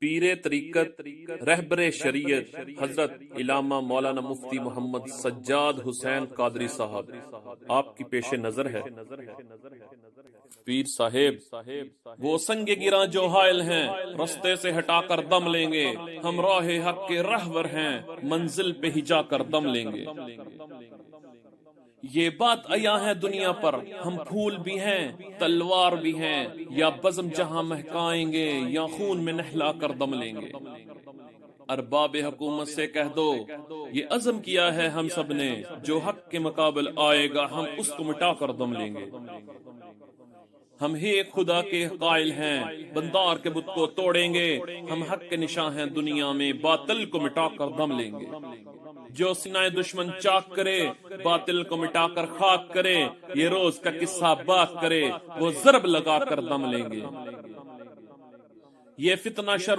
پیر طریقت رہبر شریعت حضرت علامہ مولانا مفتی محمد سجاد حسین قادری صاحب آپ کی پیش نظر ہے۔ پیر صاحب وہ سنگ گراں جو حائل ہیں رستے سے ہٹا کر دم لیں گے، ہم راہ حق کے رہبر ہیں منزل پہ ہی جا کر دم لیں گے۔ یہ بات عیاں ہے دنیا پر، ہم پھول بھی ہیں تلوار بھی ہیں، یا بزم جہاں مہکائیں گے یا خون میں نہلا کر دم لیں گے۔ ارباب حکومت سے کہہ دو یہ عزم کیا ہے ہم سب نے، جو حق کے مقابل آئے گا ہم اس کو مٹا کر دم لیں گے۔ ہم ہی ایک خدا کے قائل ہیں، بندار کے بت کو توڑیں گے، ہم حق کے نشاں ہیں دنیا میں، باطل کو مٹا کر دم لیں گے۔ جو سینہ دشمن چاک کرے، باطل کو مٹا کر خاک کرے، یہ روز کا قصہ بات کرے، وہ ضرب لگا کر دم لیں گے۔ یہ فتنہ شر